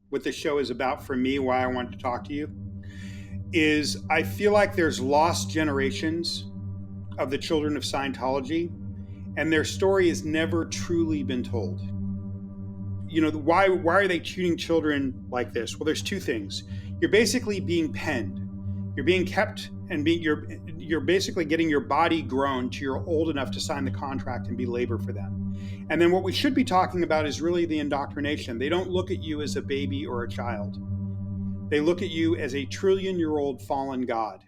what the show is about for me, why I wanted to talk to you, is I feel like there's lost generations of the children of Scientology, and their story has never truly been told. Why are they treating children like this? Well, there's two things. You're basically being penned. You're being kept, and you're basically getting your body grown till you're old enough to sign the contract and be labor for them. And then what we should be talking about is really the indoctrination. They don't look at you as a baby or a child. They look at you as a trillion-year-old fallen god.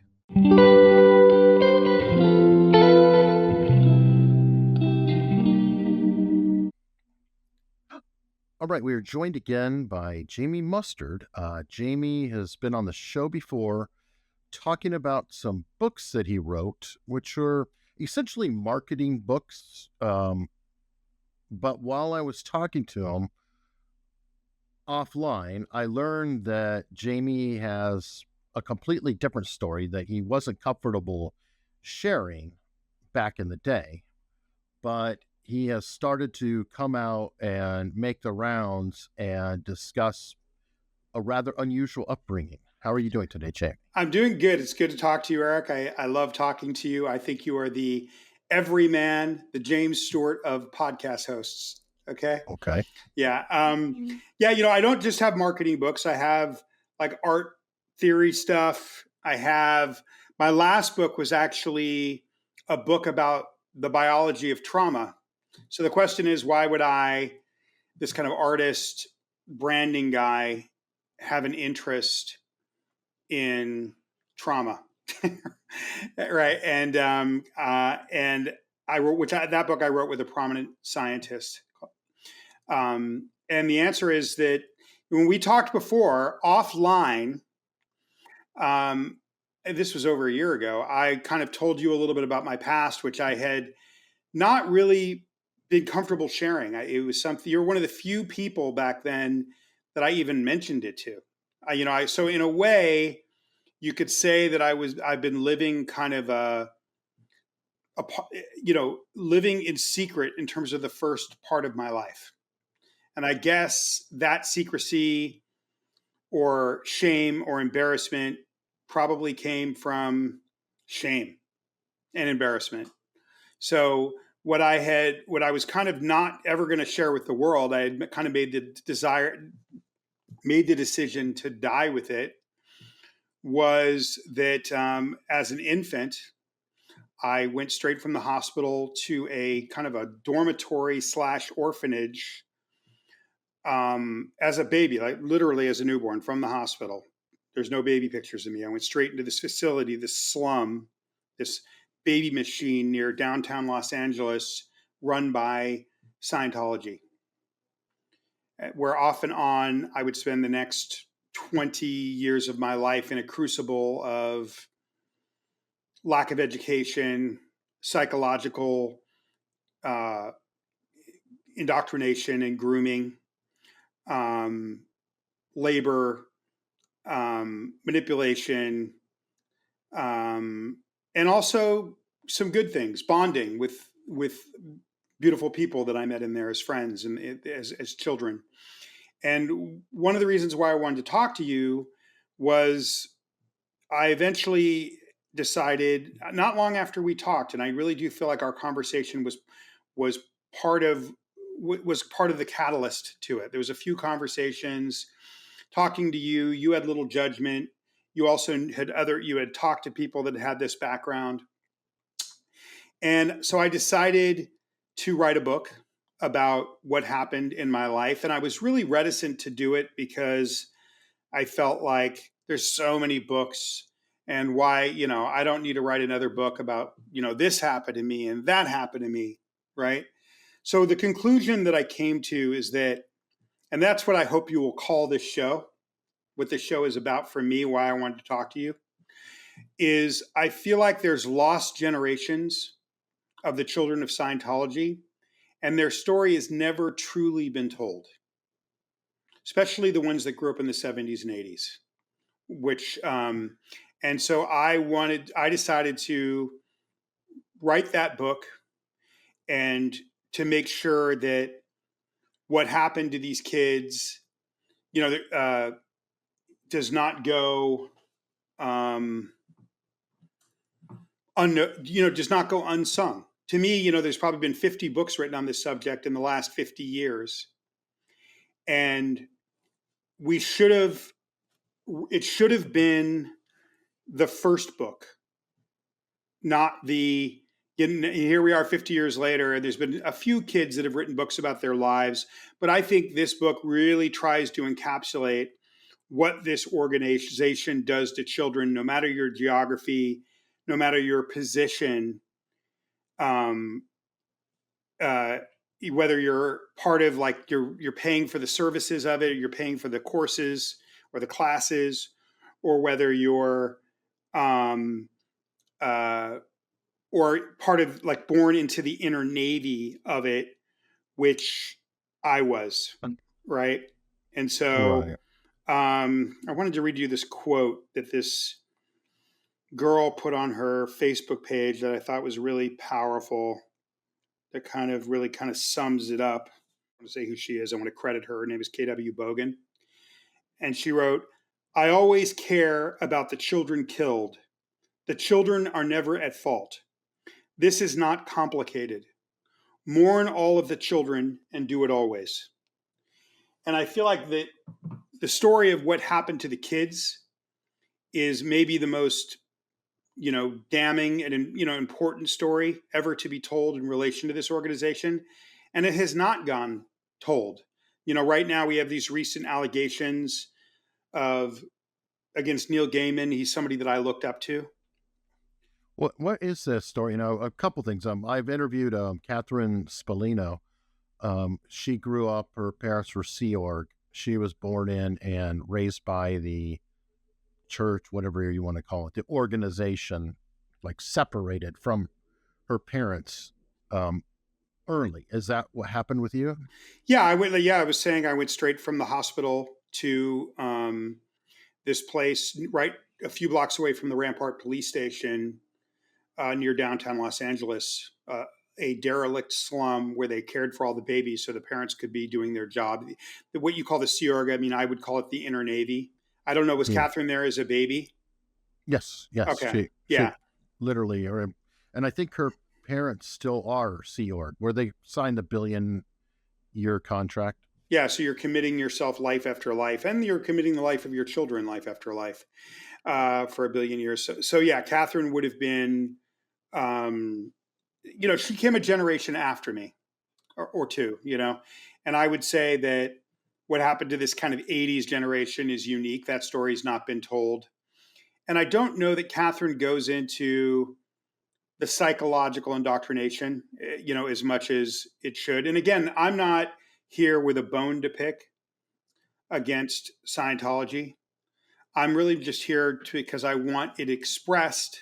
All right, we are joined again by Jamie Mustard. Jamie has been on the show before talking about some books that he wrote, which are essentially marketing books. But while I was talking to him offline, I learned that Jamie has a completely different story that he wasn't comfortable sharing back in the day. But he has started to come out and make the rounds and discuss a rather unusual upbringing. How are you doing today, Jay? I'm doing good. It's good to talk to you, Eric. I love talking to you. I think you are the everyman, the James Stewart of podcast hosts. Okay. Okay. Yeah. Yeah. I don't just have marketing books. I have like art theory stuff. My last book was actually a book about the biology of trauma. So the question is, why would this kind of artist branding guy, have an interest in trauma? Right. And I wrote, that book I wrote with a prominent scientist. And the answer is that when we talked before offline, this was over a year ago, I kind of told you a little bit about my past, which I had not really been comfortable sharing. It was something, you're one of the few people back then that I even mentioned it to. So in a way, you could say that I've been living kind of living in secret in terms of the first part of my life. And I guess that secrecy or shame or embarrassment probably came from shame and embarrassment. So what I was kind of not ever going to share with the world, I had kind of made the decision to die with it, was that as an infant, I went straight from the hospital to a kind of a dormitory / orphanage as a baby, like literally as a newborn from the hospital. There's no baby pictures of me. I went straight into this facility, this slum, this baby machine near downtown Los Angeles, run by Scientology, where off and on I would spend the next 20 years of my life in a crucible of lack of education, psychological indoctrination and grooming, labor, manipulation, and also some good things, bonding with beautiful people that I met in there as friends and as children. And one of the reasons why I wanted to talk to you was I eventually decided, not long after we talked, and I really do feel like our conversation was part of the catalyst to it. There was a few conversations talking to you. You had little judgment. You also you had talked to people that had this background. And so I decided to write a book about what happened in my life. And I was really reticent to do it because I felt like there's so many books, and why, I don't need to write another book about, this happened to me and that happened to me. Right. So the conclusion that I came to is that, and that's what I hope you will call this show, what this show is about for me, why I wanted to talk to you, is I feel like there's lost generations of the children of Scientology, and their story has never truly been told, especially the ones that grew up in the 70s and 80s, and so I decided to write that book and to make sure that what happened to these kids you know, does not go does not go unsung. To me, there's probably been 50 books written on this subject in the last 50 years. And we should have, it should have been the first book, not the, here we are 50 years later. There's been a few kids that have written books about their lives, but I think this book really tries to encapsulate what this organization does to children, no matter your geography, no matter your position, um, uh, whether you're part of, like, you're paying for the services of it, or you're paying for the courses or the classes, or whether you're um, uh, or part of, like, born into the inner navy of it, which I was, right? And so Right. I wanted to read you this quote that this girl put on her Facebook page that I thought was really powerful, that kind of sums it up. I want to say who she is. I want to credit her. Her name is KW Bogan. And she wrote, I always care about the children killed. The children are never at fault. This is not complicated. Mourn all of the children and do it always. And I feel like that the story of what happened to the kids is maybe the most, damning and, important story ever to be told in relation to this organization. And it has not gone told. Right now we have these recent allegations of against Neil Gaiman. He's somebody that I looked up to. What is this story? A couple things. I've interviewed Catherine Spallino. She grew up. Her parents were Sea Org. She was born in and raised by the church, whatever you want to call it, the organization, like separated from her parents early. Is that what happened with you? Yeah, I went. Yeah, I was saying I went straight from the hospital to this place right a few blocks away from the Rampart Police Station near downtown Los Angeles, a derelict slum where they cared for all the babies so the parents could be doing their job. What you call the Sea Org, I mean, I would call it the inner navy. I don't know. Was Yeah. Catherine there as a baby? Yes. Okay. She Yeah. literally, and I think her parents still are Sea Org, where they signed the billion-year contract. Yeah. So you're committing yourself life after life, and you're committing the life of your children life after life for a billion years. So yeah, Catherine would have been, um, she came a generation after me or two, and I would say that what happened to this kind of 80s generation is unique. That story's not been told. And I don't know that Catherine goes into the psychological indoctrination, as much as it should. And again, I'm not here with a bone to pick against Scientology. I'm really just here because I want it expressed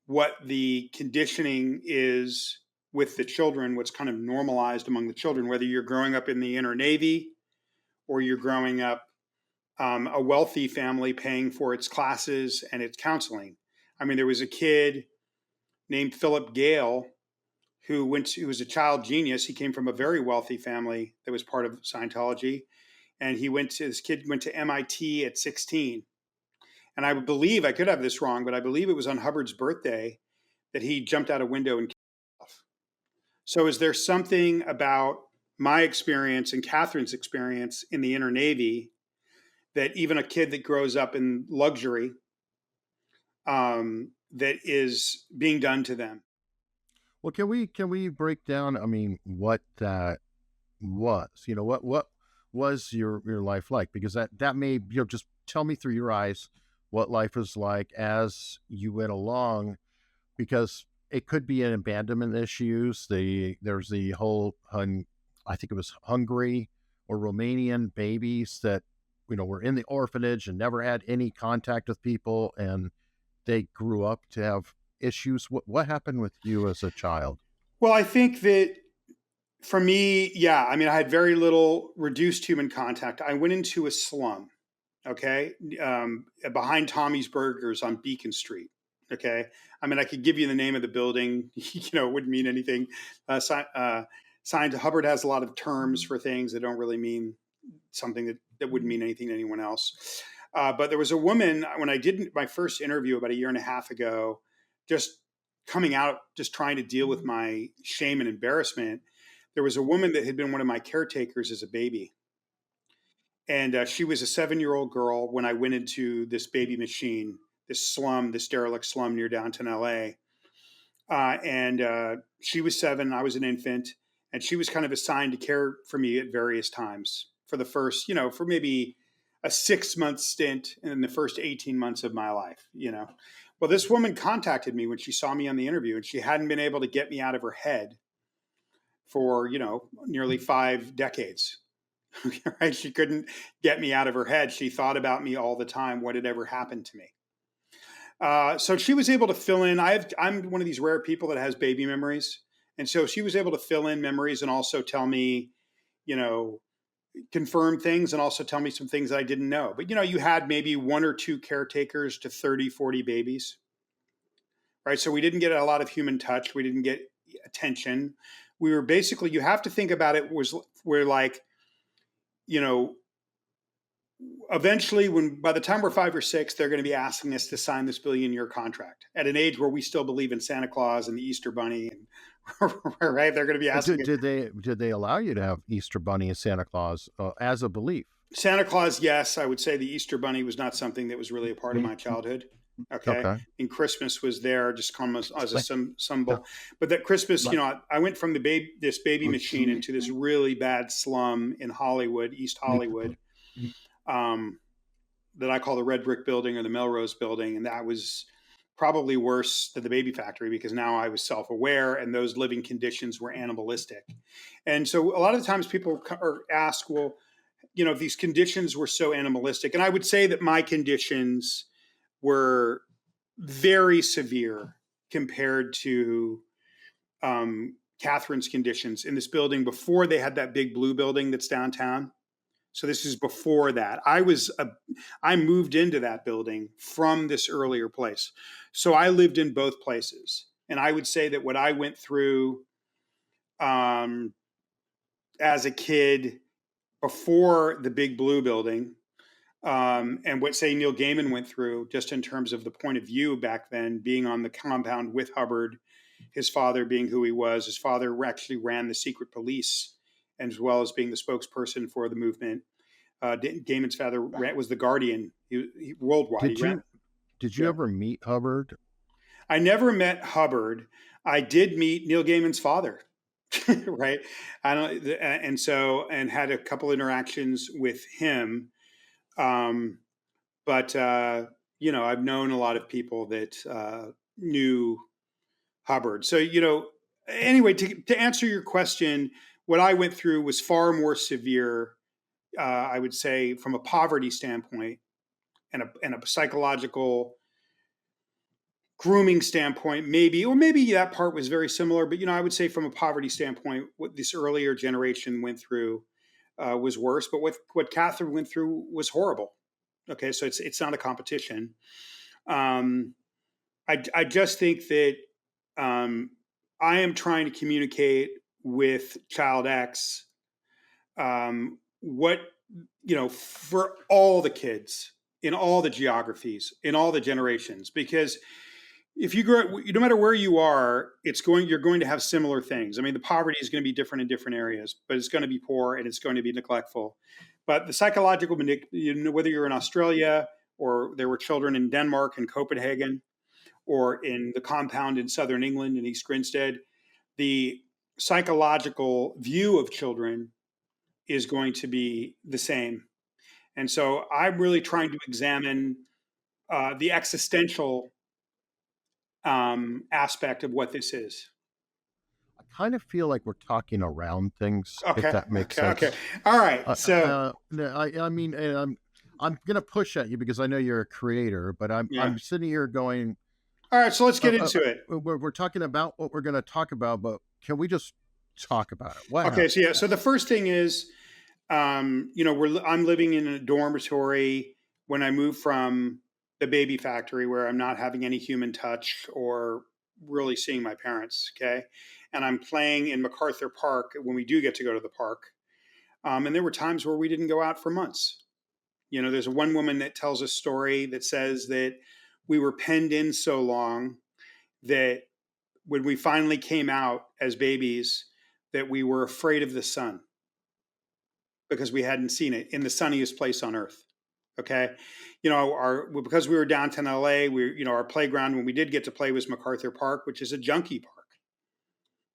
what the conditioning is with the children, what's kind of normalized among the children, whether you're growing up in the inner navy or you're growing up a wealthy family paying for its classes and its counseling. I mean, there was a kid named Philip Gale who was a child genius. He came from a very wealthy family that was part of Scientology, and this kid went to MIT at 16. And I believe, I could have this wrong, but I believe it was on Hubbard's birthday that he jumped out a window and killed himself. So is there something about my experience and Catherine's experience in the inner navy that even a kid that grows up in luxury, that is being done to them? Well, can we break down? I mean, what that was? What was your life like? Because that may just tell me through your eyes what life was like as you went along. Because it could be an abandonment issues. There's the whole I think it was Hungary or Romanian babies that were in the orphanage and never had any contact with people, and they grew up to have issues. What happened with you as a child? Well, I think that for me, yeah, I mean, I had very little reduced human contact. I went into a slum, okay, behind Tommy's Burgers on Beacon Street. Okay, I mean, I could give you the name of the building. It wouldn't mean anything. Hubbard has a lot of terms for things that don't really mean something that wouldn't mean anything to anyone else. But there was a woman when I did my first interview about a year and a half ago, just coming out, just trying to deal with my shame and embarrassment. There was a woman that had been one of my caretakers as a baby. And she was a 7-year-old girl when I went into this baby machine, this slum, this derelict slum near downtown LA. And she was 7, I was an infant, and she was kind of assigned to care for me at various times for the first, for maybe a 6-month stint in the first 18 months of my life. Well, this woman contacted me when she saw me on the interview, and she hadn't been able to get me out of her head for, nearly 5 decades. Right? She couldn't get me out of her head. She thought about me all the time, what had ever happened to me. So she was able to fill in. I'm one of these rare people that has baby memories. And so she was able to fill in memories and also tell me, confirm things and also tell me some things that I didn't know. But, you had maybe 1 or 2 caretakers to 30, 40 babies, right? So we didn't get a lot of human touch. We didn't get attention. We were basically, you have to think about it, we're like, eventually by the time we're 5 or 6, they're going to be asking us to sign this billion-year contract at an age where we still believe in Santa Claus and the Easter Bunny, and right, they're going to be asking. Did they allow you to have Easter Bunny and Santa Claus as a belief? Santa Claus, yes. I would say the Easter Bunny was not something that was really a part of my childhood. Okay. And Christmas was there just come as a symbol. But that Christmas, I went from this baby machine into this really bad slum in Hollywood, East Hollywood, that I call the Red Brick Building or the Melrose Building. And that was probably worse than the baby factory because now I was self-aware and those living conditions were animalistic. And so a lot of the times people ask, well, if these conditions were so animalistic, and I would say that my conditions were very severe compared to Catherine's conditions in this building before they had that big blue building that's downtown. So this is before that. I moved into that building from this earlier place. So I lived in both places. And I would say that what I went through as a kid before the big blue building, and what, say, Neil Gaiman went through, just in terms of the point of view back then, being on the compound with Hubbard, his father being who he was. His father actually ran the secret police, as well as being the spokesperson for the movement. Gaiman's father was the Guardian worldwide. Did you ever meet Hubbard? I never met Hubbard. I did meet Neil Gaiman's father. Right. And had a couple interactions with him. But I've known a lot of people that knew Hubbard. So, anyway, to answer your question, what I went through was far more severe, I would say, from a poverty standpoint and a psychological grooming standpoint, maybe that part was very similar. But, I would say from a poverty standpoint, what this earlier generation went through was worse. But what Catherine went through was horrible. Okay, so it's not a competition. I just think that I am trying to communicate with Child X what, for all the kids in all the geographies, in all the generations, because if you grow, no matter where you are, you're going to have similar things. I mean, the poverty is going to be different in different areas, but it's going to be poor and it's going to be neglectful. But the psychological, whether you're in Australia or there were children in Denmark and Copenhagen, or in the compound in southern England in East Grinstead, the psychological view of children is going to be the same. And so I'm really trying to examine the existential aspect of what this is. I kind of feel like we're talking around things, okay. if that makes sense. Okay. All right. So I mean, I'm going to push at you because I know you're a creator, but I'm sitting here going, all right, so let's get into it. We're talking about what we're going to talk about, but can we just talk about it? What happened? So the first thing is, I'm living in a dormitory when I moved from the baby factory, where I'm not having any human touch or really seeing my parents. Okay, and I'm playing in MacArthur Park when we do get to go to the park. And there were times where we didn't go out for months. There's one woman that tells a story that says that we were penned in so long that when we finally came out as babies, that we were afraid of the sun because we hadn't seen it in the sunniest place on earth. Okay. Because we were downtown LA, our playground when we did get to play was MacArthur Park, which is a junkie park,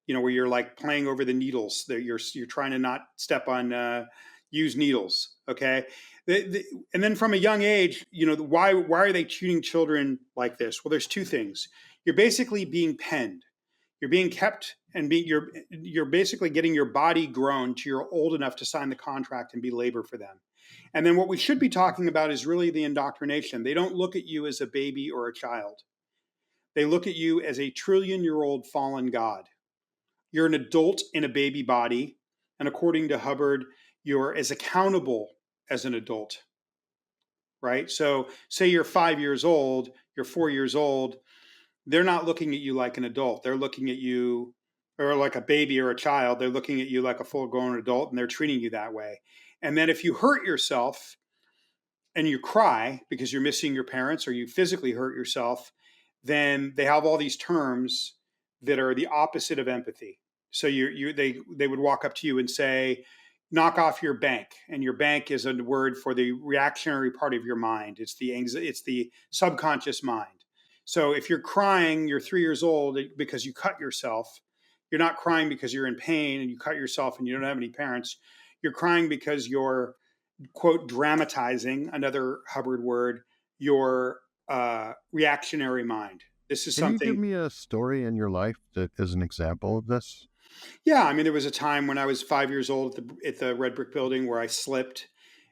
where you're like playing over the needles that you're trying to not step on used needles. Okay. And then from a young age, why are they treating children like this? Well, there's two things. You're basically being penned. You're being kept and you're basically getting your body grown to you're old enough to sign the contract and be labor for them. And then what we should be talking about is really the indoctrination. They don't look at you as a baby or a child. They look at you as a trillion-year-old fallen god. You're an adult in a baby body. And according to Hubbard, you're as accountable as an adult, right? So say you're 5 years old, you're 4 years old, they're not looking at you like an adult. They're looking at you or like a baby or a child. They're looking at you like a full-grown adult, and they're treating you that way. And then if you hurt yourself and you cry because you're missing your parents or you physically hurt yourself, then they have all these terms that are the opposite of empathy. So they would walk up to you and say, knock off your bank. And your bank is a word for the reactionary part of your mind. It's the subconscious mind. So if you're crying, you're 3 years old because you cut yourself. You're not crying because you're in pain and you cut yourself and you don't have any parents. You're crying because you're, quote, dramatizing, another Hubbard word, your reactionary mind. This is Can you give something. me a story in your life that is an example of this? Yeah, I mean, there was a time when I was 5 years old at the Red Brick Building where I slipped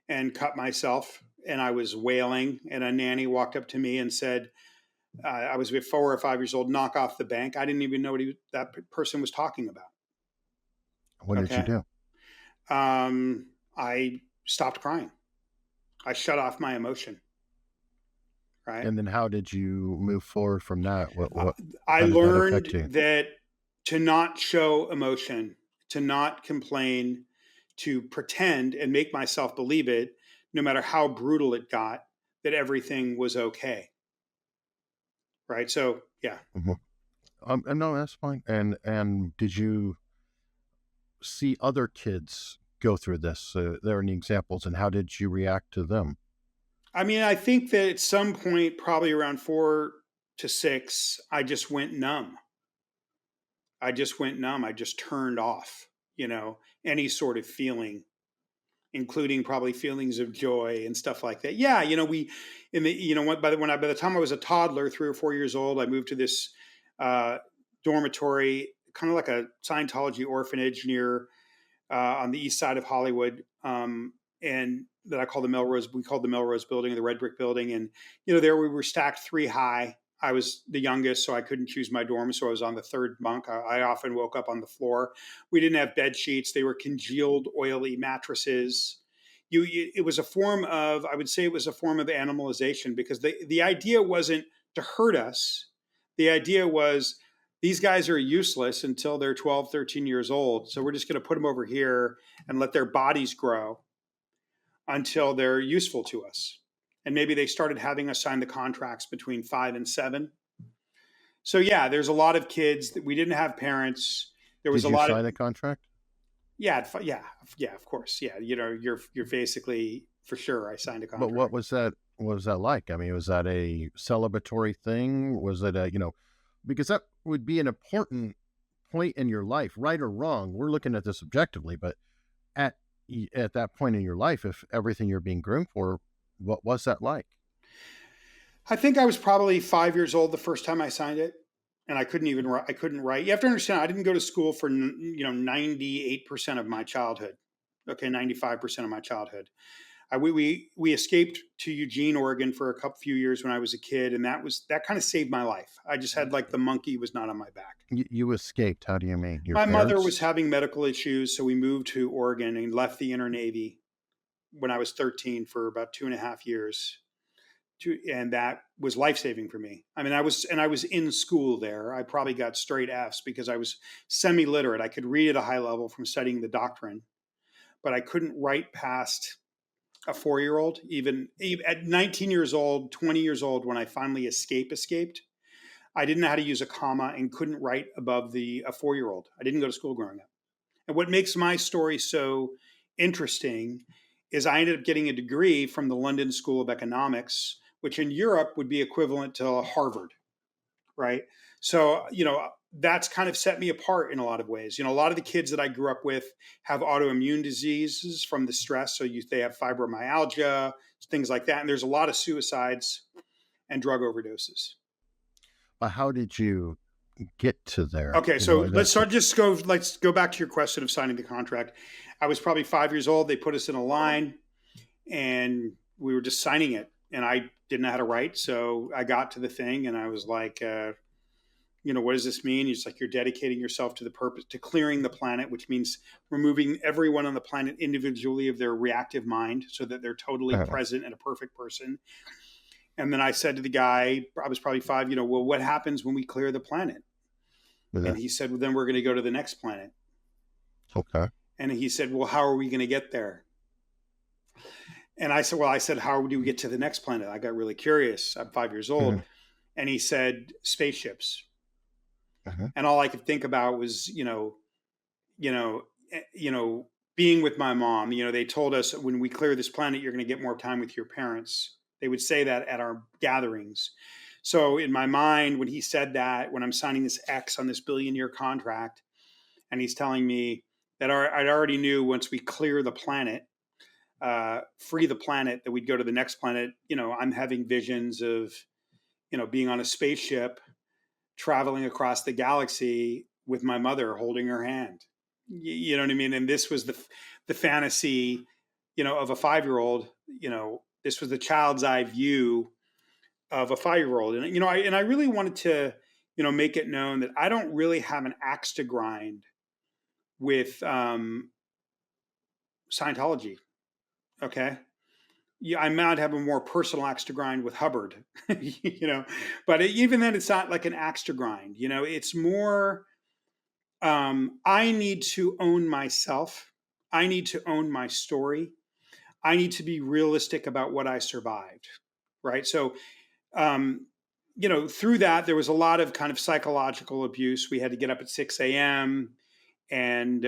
and cut myself, and I was wailing, and a nanny walked up to me and said, I was 4 or 5 years old, knock off the bank. I didn't even know what that person was talking about. What did you Okay. do? I stopped crying. I shut off my emotion. Right. And then how did you move forward from that? I How did that affect learned you? that to not show emotion, to not complain, to pretend and make myself believe it, no matter how brutal it got, that everything was okay. Right. So, yeah. Mhm. And no, that's fine. And did you see other kids go through this? There are any examples, and how did you react to them? I mean, I think that at some point, probably around 4 to 6, I just went numb. I just went numb. I just turned off, any sort of feeling, including probably feelings of joy and stuff like that. Yeah, we in the by the time I was a toddler, 3 or 4 years old, I moved to this uh, dormitory, kind of like a Scientology orphanage near on the east side of Hollywood, and that I call the Melrose. We called the Melrose Building, the Red Brick Building, and there we were stacked 3 high. I was the youngest, so I couldn't choose my dorm, so I was on the third bunk. I often woke up on the floor. We didn't have bed sheets; they were congealed, oily mattresses. It was a form of, I would say, it was a form of animalization because the idea wasn't to hurt us. The idea was these guys are useless until they're 12, 13 years old. So we're just going to put them over here and let their bodies grow until they're useful to us. And maybe they started having us sign the contracts between 5 and 7. So yeah, there's a lot of kids that we didn't have parents. There was Did a you lot of, sign a contract? yeah, of course. Yeah. You're basically for sure. I signed a But what contract. was that? What was that like? I mean, was that a celebratory thing? Was it because that would be an important point in your life, right or wrong. We're looking at this objectively, but at at that point in your life, if everything you're being groomed for, what was that like? I think I was probably 5 years old the first time I signed it, and I couldn't even write. I couldn't write. You have to understand, I didn't go to school for 98% of my childhood. Okay, 95% of my childhood. We escaped to Eugene, Oregon, for a couple few years when I was a kid, and that kind of saved my life. I just had like the monkey was not on my back. You escaped. How do you mean? Your My mother was parents? having medical issues, so we moved to Oregon and left the Inner Navy when I was 13 for about 2.5 years and that was life saving for me. I mean, I was in school there. I probably got straight Fs because I was semi literate. I could read at a high level from studying the doctrine, but I couldn't write past a 4-year-old. Even at 19 years old, 20 years old, when I finally escaped, I didn't know how to use a comma and couldn't write above a 4-year-old. I didn't go to school growing up. And what makes my story so interesting is I ended up getting a degree from the London School of Economics, which in Europe would be equivalent to Harvard, right? So, that's kind of set me apart in a lot of ways. A lot of the kids that I grew up with have autoimmune diseases from the stress. So they have fibromyalgia, things like that. And there's a lot of suicides and drug overdoses. But how did you get to there? Okay, so let's go back to your question of signing the contract. I was probably 5 years old. They put us in a line and we were just signing it. And I didn't know how to write. So I got to the thing and I was like, what does this mean? It's like you're dedicating yourself to the purpose, to clearing the planet, which means removing everyone on the planet individually of their reactive mind so that they're totally present and a perfect person. And then I said to the guy, I was probably 5, well, what happens when we clear the planet? And he said, well, then we're going to go to the next planet. Okay. And he said, well, how are we going to get there? And I said, how do we get to the next planet? I got really curious. I'm 5 years old. And he said, spaceships. And all I could think about was, being with my mom. They told us when we clear this planet, you're going to get more time with your parents. They would say that at our gatherings. So in my mind, when he said that, when I'm signing this X on this billion-year contract, and he's telling me that I already knew once we clear the planet, free the planet, that we'd go to the next planet. I'm having visions of, being on a spaceship, traveling across the galaxy with my mother holding her hand. You know what I mean? And this was the fantasy, of a 5-year-old. This was the child's eye view of a 5-year-old. And, I really wanted to, make it known that I don't really have an axe to grind with Scientology. Okay. Yeah, I might have a more personal axe to grind with Hubbard, but even then it's not like an axe to grind, it's more, I need to own myself. I need to own my story. I need to be realistic about what I survived. Right. So, through that, there was a lot of kind of psychological abuse. We had to get up at 6 a.m. and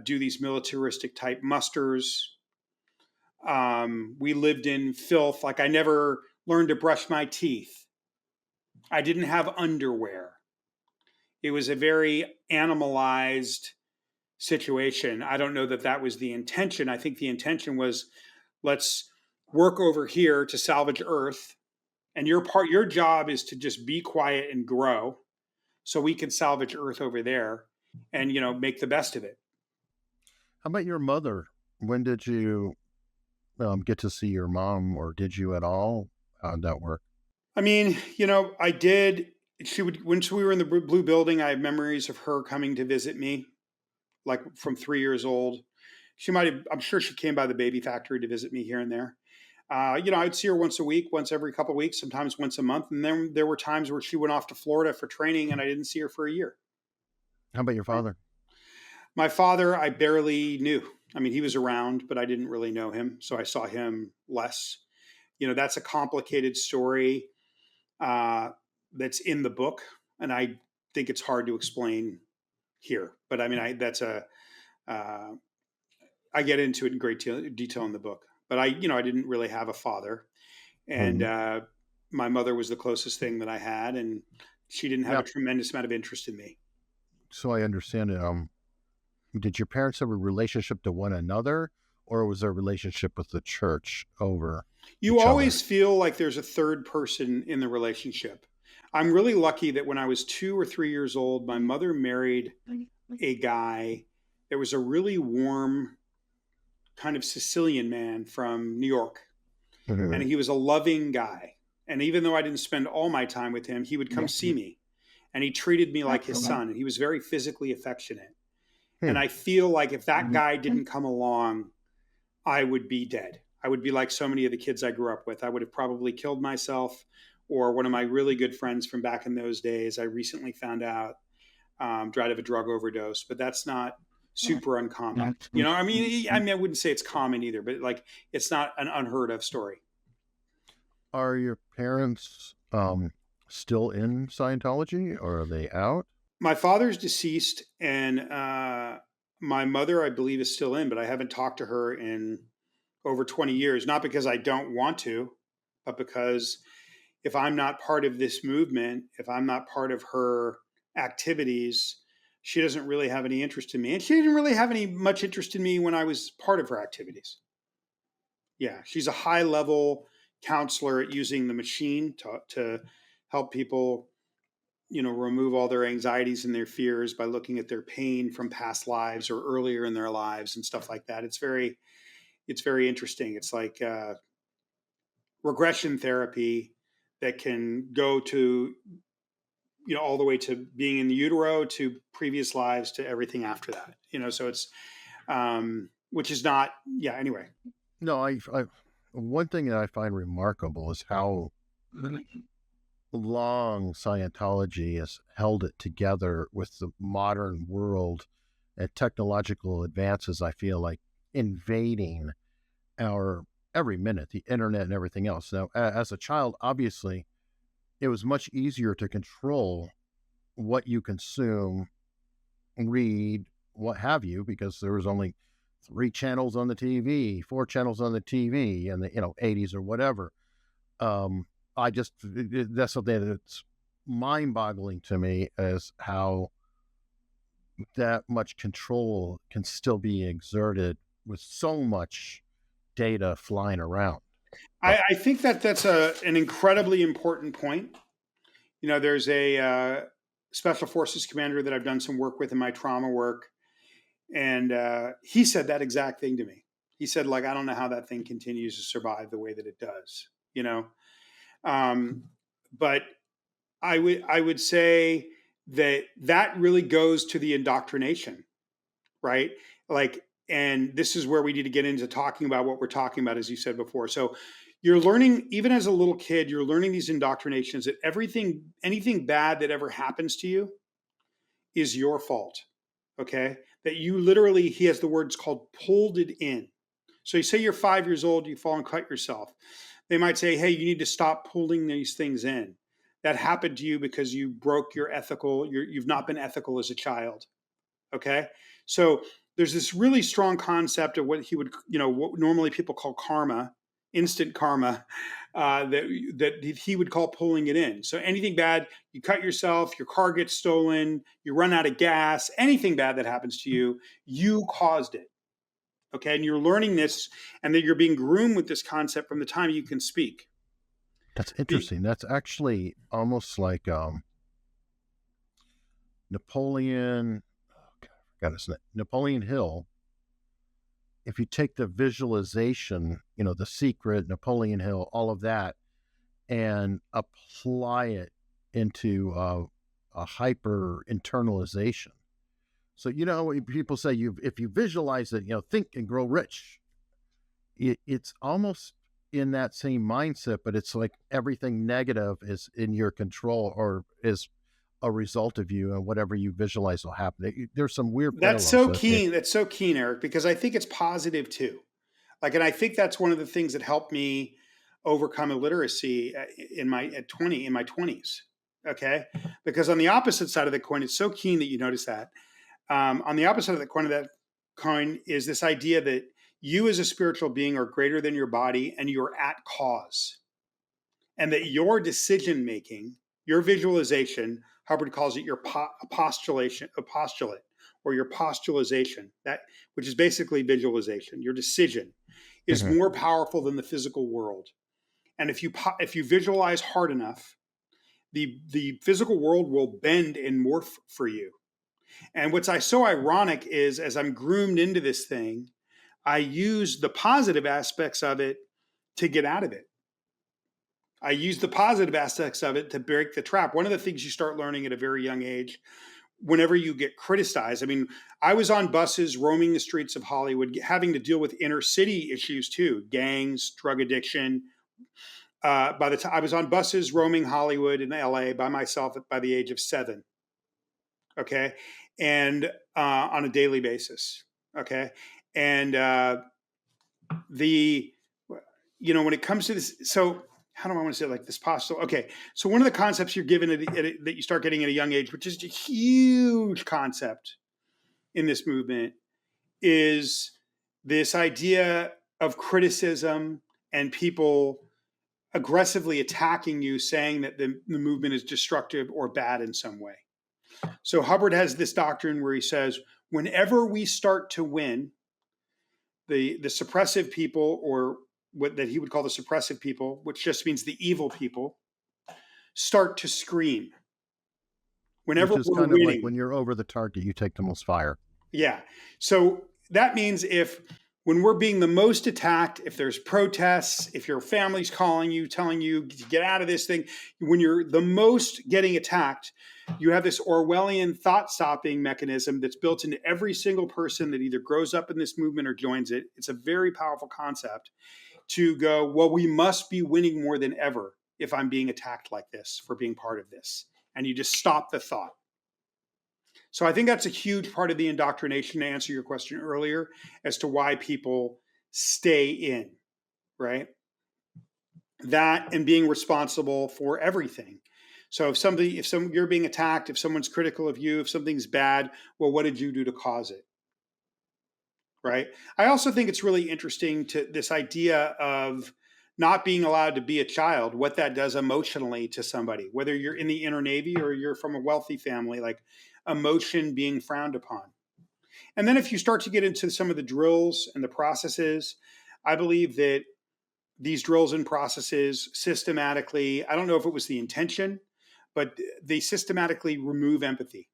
do these militaristic type musters. We lived in filth. Like I never learned to brush my teeth. I didn't have underwear. It was a very animalized situation. I don't know that was the intention. I think the intention was, let's work over here to salvage Earth. And your job is to just be quiet and grow so we can salvage Earth over there and, make the best of it. How about your mother? When did you get to see your mom, or did you at all? How'd that work? I mean, I did. When we were in the blue building, I have memories of her coming to visit me, like from 3 years old. I'm sure she came by the baby factory to visit me here and there. I'd see her once a week, once every couple of weeks, sometimes once a month. And then there were times where she went off to Florida for training and I didn't see her for a year. How about your father? My father, I barely knew. I mean, he was around, but I didn't really know him. So I saw him less. That's a complicated story that's in the book. And I think it's hard to explain here. But I mean, I get into it in great detail in the book. But I didn't really have a father. And my mother was the closest thing that I had. And she didn't have a tremendous amount of interest in me. So I understand it. Did your parents have a relationship to one another, or was there a relationship with the church over? You always feel like there's a third person in the relationship. I'm really lucky that when I was 2 or 3 years old, my mother married a guy that was a really warm, kind of Sicilian man from New York. And he was a loving guy. And even though I didn't spend all my time with him, he would come see me. And he treated me like his son. And he was very physically affectionate. And I feel like if that guy didn't come along, I would be dead. I would be like so many of the kids I grew up with. I would have probably killed myself, or one of my really good friends from back in those days, I recently found out, died of a drug overdose. But that's not super uncommon. You know, I wouldn't say it's common either, but like it's not an unheard of story. Are your parents still in Scientology, or are they out? My father's deceased, and my mother, I believe, is still in, but I haven't talked to her in over 20 years. Not because I don't want to, but because if I'm not part of this movement, if I'm not part of her activities, she doesn't really have any interest in me. And she didn't really have any much interest in me when I was part of her activities. Yeah, she's a high level counselor at using the machine to help people, remove all their anxieties and their fears by looking at their pain from past lives or earlier in their lives and stuff like that. It's very interesting. It's like regression therapy that can go to, all the way to being in the utero, to previous lives, to everything after that. So it's which is not, yeah. Anyway, No, one thing that I find remarkable is how long Scientology has held it together with the modern world and technological advances. I feel like invading our every minute, the internet and everything else. Now, as a child, obviously, it was much easier to control what you consume, read, what have you, because there was only 3 channels on the TV, 4 channels on the TV in the 80s or whatever. That's something that's mind-boggling to me, is how that much control can still be exerted with so much data flying around. But I think that's an incredibly important point. There's a special forces commander that I've done some work with in my trauma work, and he said that exact thing to me. He said, like, I don't know how that thing continues to survive the way that it does. But I would say that really goes to the indoctrination, right? Like, and this is where we need to get into talking about what we're talking about, as you said before. So you're learning, even as a little kid, you're learning these indoctrinations that anything bad that ever happens to you is your fault. Okay. That you literally, he has the words called pulled it in. So you say you're 5 years old, you fall and cut yourself. They might say, hey, you need to stop pulling these things in. That happened to you because you broke you've not been ethical as a child. Okay. So there's this really strong concept of what he would, what normally people call karma, instant karma, that he would call pulling it in. So anything bad, you cut yourself, your car gets stolen, you run out of gas, anything bad that happens to you, you caused it. Okay. And you're learning this, and that you're being groomed with this concept from the time you can speak. that's interesting. That's actually almost like Napoleon. Oh, God, I forgot his name. Napoleon Hill. If you take the visualization, The Secret, Napoleon Hill, all of that, and apply it into a hyper internalization. So, people say, if you visualize it, think and grow rich. It's almost in that same mindset, but it's like everything negative is in your control, or is a result of you, and whatever you visualize will happen. There's some weird That's parallels. so keen. That's so keen, Eric, because I think it's positive too. Like, and I think that's one of the things that helped me overcome illiteracy in my 20s. Okay, because on the opposite side of the coin, it's so keen that you notice that. On the opposite of that coin is this idea that you as a spiritual being are greater than your body, and you're at cause, and that your decision making, your visualization, Hubbard calls it your postulate, or your postulation, that which is basically visualization. Your decision is Mhm. more powerful than the physical world. And if you visualize hard enough, the physical world will bend and morph for you. And what's so ironic is, as I'm groomed into this thing, I use the positive aspects of it to get out of it. I use the positive aspects of it to break the trap. One of the things you start learning at a very young age, whenever you get criticized. I mean, I was on buses roaming the streets of Hollywood, having to deal with inner city issues too, gangs, drug addiction. By the time I was on buses roaming Hollywood in LA by myself by the age of 7. Okay. and on a daily basis. Okay. And the, when it comes to this, so how do I want to say it, like this possible? Okay. So one of the concepts you're given that you start getting at a young age, which is a huge concept in this movement, is this idea of criticism and people aggressively attacking you, saying that the movement is destructive or bad in some way. So Hubbard has this doctrine where he says, whenever we start to win, the suppressive people, or what that he would call the suppressive people, which just means the evil people, start to scream. Whenever Which is we're kind of like when winning. you're over the target, you take the most fire. Yeah. So that means when we're being the most attacked, if there's protests, if your family's calling you, telling you to get out of this thing, when you're the most getting attacked, you have this Orwellian thought stopping mechanism that's built into every single person that either grows up in this movement or joins it. It's a very powerful concept to go, well, we must be winning more than ever if I'm being attacked like this for being part of this. And you just stop the thought. So I think that's a huge part of the indoctrination, to answer your question earlier, as to why people stay in, right? That and being responsible for everything. So if you're being attacked, if someone's critical of you, if something's bad, well, what did you do to cause it? Right? I also think it's really interesting to this idea of not being allowed to be a child, what that does emotionally to somebody, whether you're in the inner Navy or you're from a wealthy family, like emotion being frowned upon. And then if you start to get into some of the drills and the processes, I believe that these drills and processes systematically, I don't know if it was the intention, but they systematically remove empathy.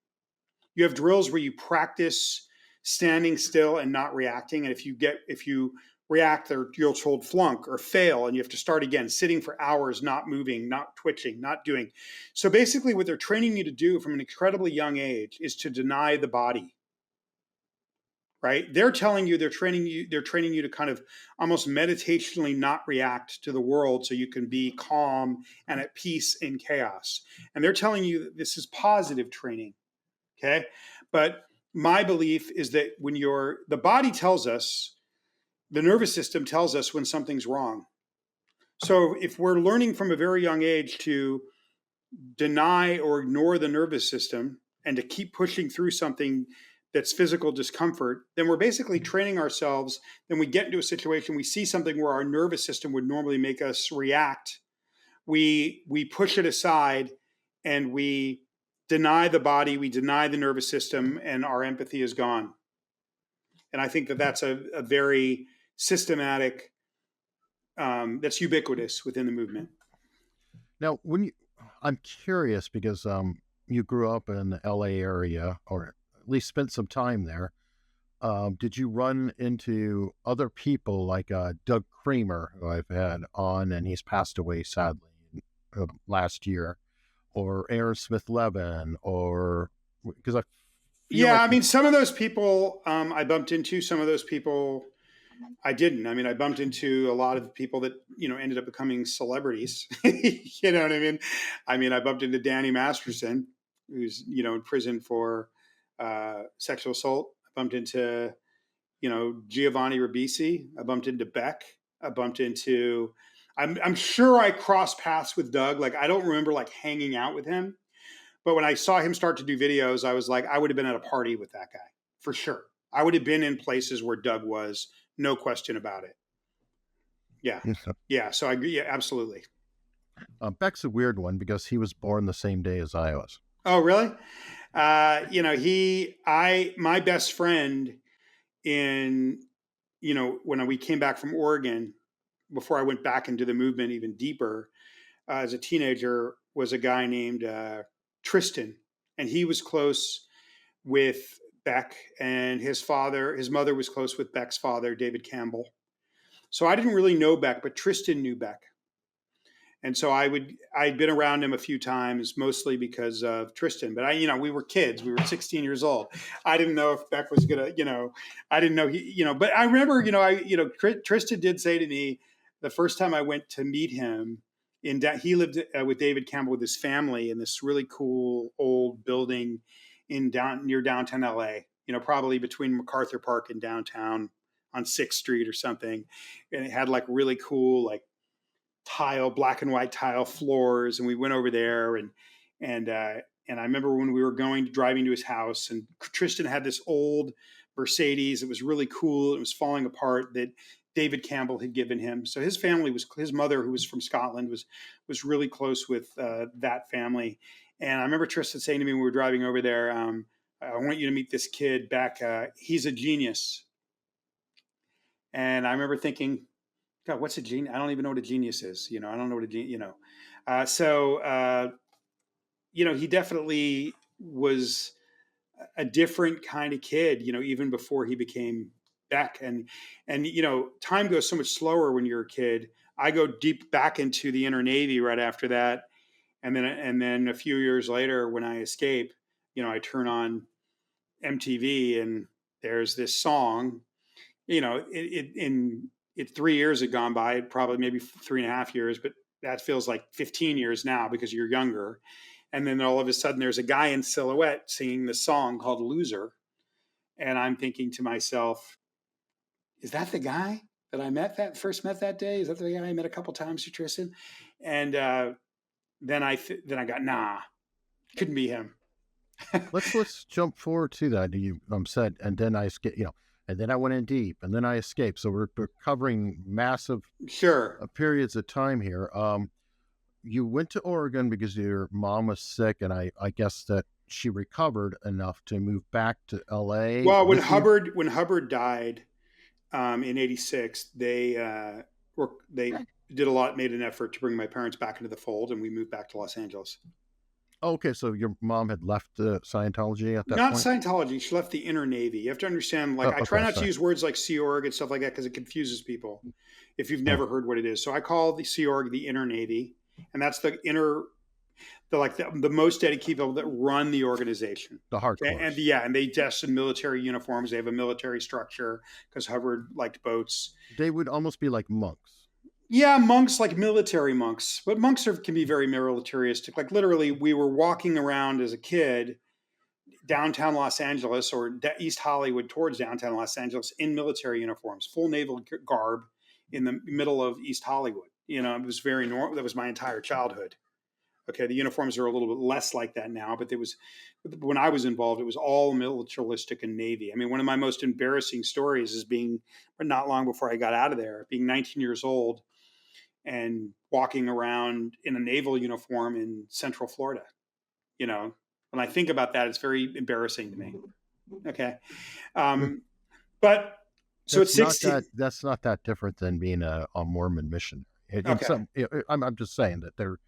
You have drills where you practice standing still and not reacting. And if you react, you'll told flunk or fail, and you have to start again, sitting for hours, not moving, not twitching, not doing. So basically what they're training you to do from an incredibly young age is to deny the body. Right? They're training you to kind of almost meditationally not react to the world so you can be calm and at peace in chaos. And they're telling you that this is positive training. Okay. But my belief is that when the body tells us, the nervous system tells us when something's wrong. So if we're learning from a very young age to deny or ignore the nervous system and to keep pushing through something that's physical discomfort, then we're basically training ourselves. Then we get into a situation, we see something where our nervous system would normally make us react. We push it aside and we deny the body, we deny the nervous system, and our empathy is gone. And I think that that's a very systematic, that's ubiquitous within the movement. Now, I'm curious because you grew up in the LA area, or at least spent some time there. Did you run into other people like Doug Kramer, who I've had on, and he's passed away sadly last year, or Aaron Smith Levin, or because I feel Yeah, like I mean, some of those people I bumped into, some of those people I didn't. I mean, I bumped into a lot of people that, ended up becoming celebrities. You know what I mean? I bumped into Danny Masterson, who's, in prison for sexual assault. I bumped into, Giovanni Ribisi. I bumped into Beck. I bumped into, I'm sure I crossed paths with Doug. Like, I don't remember like hanging out with him. But when I saw him start to do videos, I was like, I would have been at a party with that guy for sure. I would have been in places where Doug was, no question about it. Yeah. Yeah. So I agree. Yeah, absolutely. Beck's a weird one because he was born the same day as I was. Oh, really? My best friend in, when we came back from Oregon, before I went back into the movement even deeper, as a teenager, was a guy named Tristan. And he was close with Beck, and his mother was close with Beck's father, David Campbell. So I didn't really know Beck, but Tristan knew Beck. And so I'd been around him a few times, mostly because of Tristan. But we were kids. We were 16 years old. I didn't know if Beck was gonna, I didn't know But I remember, Tristan did say to me the first time I went to meet him. He lived with David Campbell with his family in this really cool old building near downtown LA, probably between MacArthur Park and downtown on 6th Street or something. And it had like really cool, like black and white tile floors. And we went over there and, and I remember when we were driving to his house, and Tristan had this old Mercedes. It was really cool. It was falling apart, that David Campbell had given him. So his mother, who was from Scotland, was really close with that family. And I remember Tristan saying to me when we were driving over there, I want you to meet this kid back. He's a genius. And I remember thinking, God, what's a genius? I don't even know what a genius is. I don't know what a genius, he definitely was a different kind of kid, even before he became Beck. And time goes so much slower when you're a kid. I go deep back into the inner Navy right after that. And then a few years later, when I escape, I turn on MTV and there's this song, it's 3 years had gone by, probably maybe 3.5 years, but that feels like 15 years now because you're younger. And then all of a sudden there's a guy in silhouette singing this song called Loser. And I'm thinking to myself, is that the guy that I first met that day? Is that the guy I met a couple times, Tristan? And then I got, nah, couldn't be him. Let's jump forward to that. You said, and then I escaped, and then I went in deep, and then I escaped. So we're covering massive periods of time here. You went to Oregon because your mom was sick, and I guess that she recovered enough to move back to LA. Well, when Hubbard died in '86, they did made an effort to bring my parents back into the fold, and we moved back to Los Angeles. Okay, so your mom had left Scientology at that point? Not Scientology. She left the inner Navy. You have to understand, I try not to use words like Sea Org and stuff like that because it confuses people if you've never heard what it is. So I call the Sea Org the inner Navy, and that's the most dedicated people that run the organization. The hardcore. And they dress in military uniforms. They have a military structure because Hubbard liked boats. They would almost be like monks. Yeah, monks, like military monks. But monks can be very militaristic. Like literally, we were walking around as a kid downtown Los Angeles or East Hollywood towards downtown Los Angeles in military uniforms, full naval garb in the middle of East Hollywood. It was very normal. That was my entire childhood. Okay, the uniforms are a little bit less like that now, but when I was involved, it was all militaristic and Navy. I mean, one of my most embarrassing stories is but not long before I got out of there, being 19 years old and walking around in a naval uniform in Central Florida. When I think about that, it's very embarrassing to me. Okay. But so it's 16. That's not that different than being a Mormon missionary. I'm just saying that there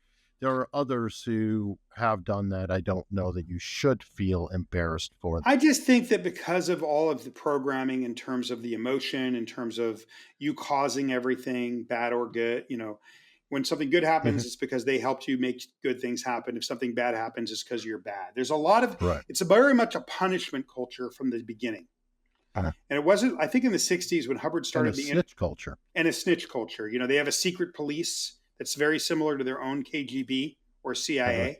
are others who have done that. I don't know that you should feel embarrassed for them. I just think that because of all of the programming in terms of the emotion, in terms of you causing everything, bad or good, when something good happens, it's because they helped you make good things happen. If something bad happens, it's because you're bad. There's a lot of, It's very much a punishment culture from the beginning. And it wasn't, I think in the 60s when Hubbard started the snitch culture. And a snitch culture. They have a secret police that's very similar to their own KGB or CIA.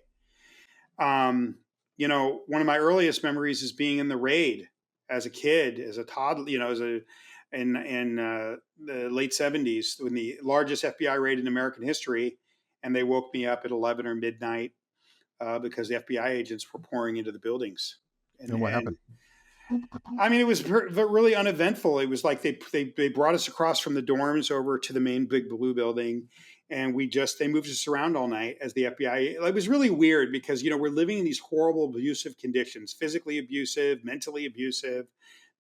One of my earliest memories is being in the raid as a kid, as a toddler, in the late 70s, when the largest FBI raid in American history, and they woke me up at 11 or midnight because the FBI agents were pouring into the buildings. And what happened? I mean, it was really uneventful. It was like they brought us across from the dorms over to the main Big Blue building, and they moved us around all night as the FBI. It was really weird because, we're living in these horrible abusive conditions, physically abusive, mentally abusive,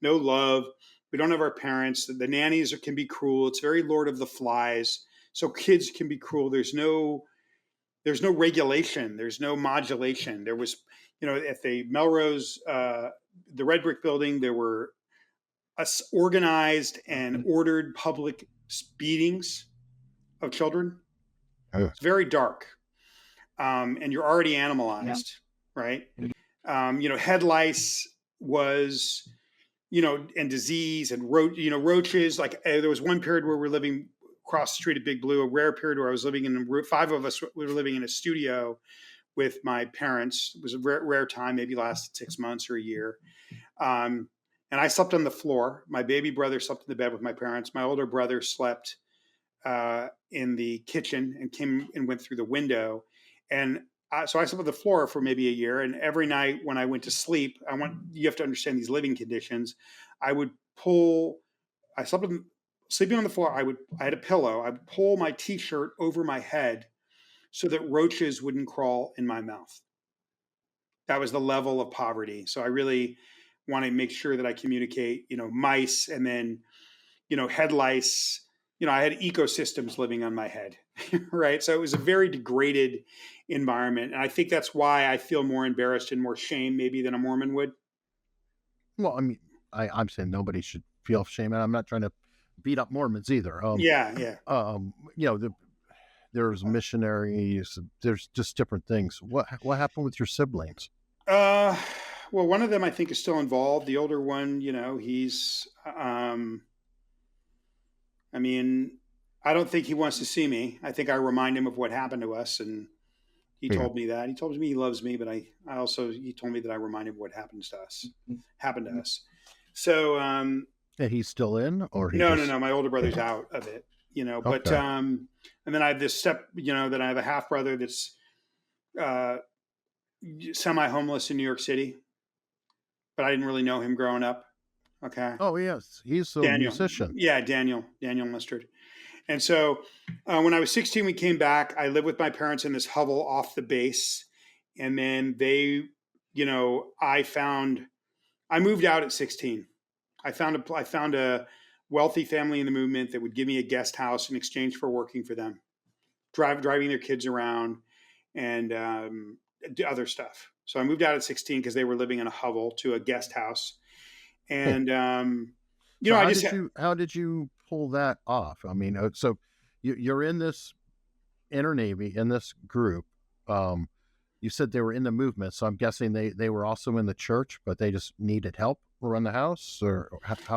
no love. We don't have our parents. The nannies can be cruel. It's very Lord of the Flies. So kids can be cruel. There's no regulation. There's no modulation. There was, at the Melrose, the Red Brick building, there were organized and ordered public beatings of children. It's very dark. And you're already animalized, right? Head lice was, and disease and roaches. Like there was one period where we were living across the street at Big Blue, a rare period where I was living 5 of us were living in a studio with my parents. It was a rare time, maybe lasted 6 months or a year. Um, and I slept on the floor. My baby brother slept in the bed with my parents. My older brother slept in the kitchen and came and went through the window. And so I slept on the floor for maybe a year. And every night when I went to sleep, you have to understand these living conditions. I would pull. I slept sleeping on the floor. I had a pillow. I would pull my t-shirt over my head so that roaches wouldn't crawl in my mouth. That was the level of poverty. So I really want to make sure that I communicate, mice, and then, head lice. I had ecosystems living on my head, right? So it was a very degraded environment. And I think that's why I feel more embarrassed and more shame maybe than a Mormon would. Well, I mean, I'm saying nobody should feel shame, and I'm not trying to beat up Mormons either. Yeah, yeah. You know, there's missionaries, there's just different things. What happened with your siblings? Uh, well, one of them I think is still involved. The older one, he's, I mean, I don't think he wants to see me. I think I remind him of what happened to us, and he Yeah. told me that. He told me he loves me, but I also he told me that I remind him of what happened to us. So, And he's still in, or he no, no, just no. My older brother's out of it, But okay? and then I have this then I have a half brother that's uh, semi homeless in New York City, but I didn't really know him growing up. Okay, Oh yes, he's a Daniel. musician. Yeah, Daniel Mustard. And so when I was 16, we came back. I lived with my parents in this hovel off the base. And then I moved out at 16. I found a wealthy family in the movement that would give me a guest house in exchange for working for them, driving their kids around and other stuff. So I moved out at 16 because they were living in a hovel to a guest house. And, So I just, how did you pull that off? I mean, so you're in this inner navy in this group. Um, you said they were in the movement, so I'm guessing they were also in the church, but they just needed help around the house, or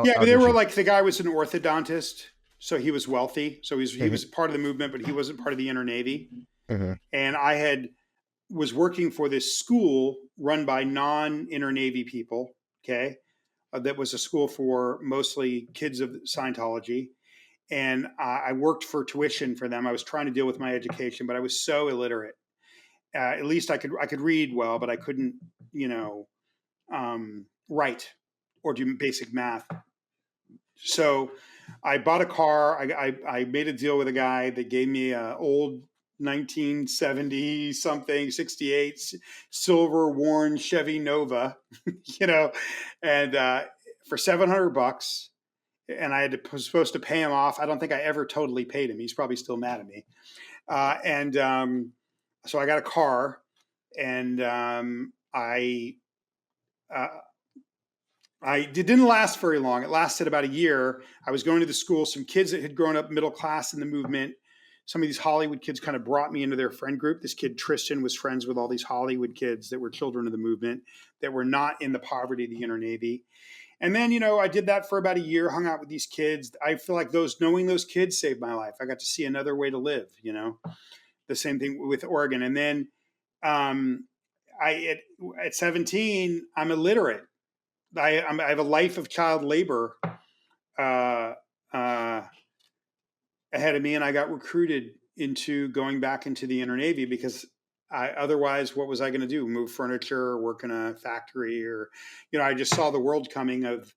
yeah, how but they did were you? like, the guy was an orthodontist. So he was wealthy. So he Mhm, was part of the movement, but he wasn't part of the inner navy. mhm. And was working for this school run by non-inner navy people. Okay. That was a school for mostly kids of Scientology. And I worked for tuition for them. I was trying to deal with my education, but I was so illiterate. At least I could read well, but I couldn't, write or do basic math. So I bought a car. I made a deal with a guy that gave me an old 1970 something 68 silver worn Chevy Nova, you know, and for $700. And was supposed to pay him off. I don't think I ever totally paid him. He's probably still mad at me. And So I got a car, and uh, it didn't last very long. It lasted about a year. I was going to the school. Some kids that had grown up middle class in the movement. Some of these Hollywood kids kind of brought me into their friend group. This kid Tristan was friends with all these Hollywood kids that were children of the movement that were not in the poverty of the inner navy. And then, I did that for about a year, hung out with these kids. I feel like knowing those kids saved my life. I got to see another way to live, the same thing with Oregon. And then um, at 17, I'm illiterate. I have a life of child labor uh, uh, ahead of me, and I got recruited into going back into the inner navy because otherwise, what was I going to do? Move furniture, or work in a factory, or I just saw the world coming of.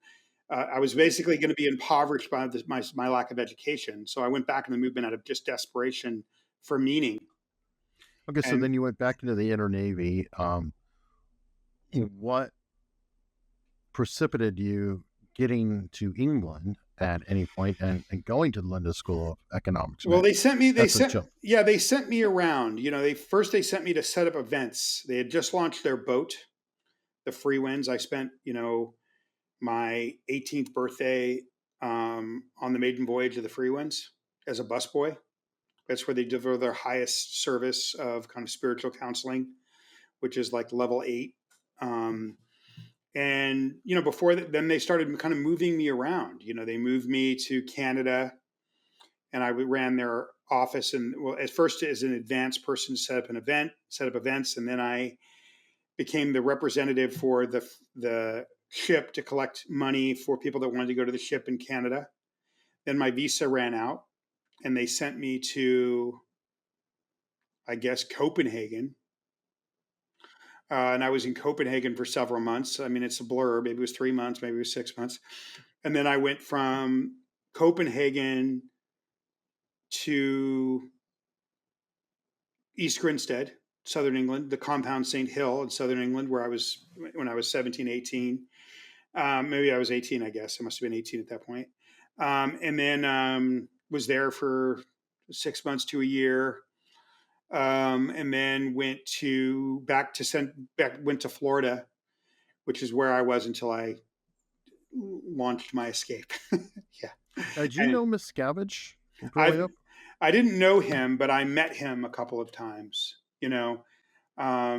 I was basically going to be impoverished by my lack of education, so I went back in the movement out of just desperation for meaning. Okay, so And then you went back into the inner navy. What precipitated you getting to England at any point and going to the London School of Economics? I well, mean, they sent me. that's a jump. They sent me around. They sent me to set up events. They had just launched their boat, the Free Winds. I spent my 18th birthday on the maiden voyage of the Free Winds as a busboy. That's where they deliver their highest service of kind of spiritual counseling, which is like level 8. And before that, then they started kind of moving me around. They moved me to Canada, and I ran their office, and well, at first as an advanced person, set up events, and then I became the representative for the ship to collect money for people that wanted to go to the ship in Canada. Then my visa ran out, and they sent me to, I guess, Copenhagen. And I was in Copenhagen for several months. I mean, it's a blur. Maybe it was 3 months, maybe it was 6 months. And then I went from Copenhagen to East Grinstead, Southern England, the compound St. Hill in Southern England, where I was when I was 17, 18. Maybe I was 18, I guess. I must have been 18 at that point. And then was there for 6 months to a year. And then went to Florida, which is where I was until I launched my escape. Yeah. Did you And know Miscavige growing I've up? I didn't know him, but I met him a couple of times. I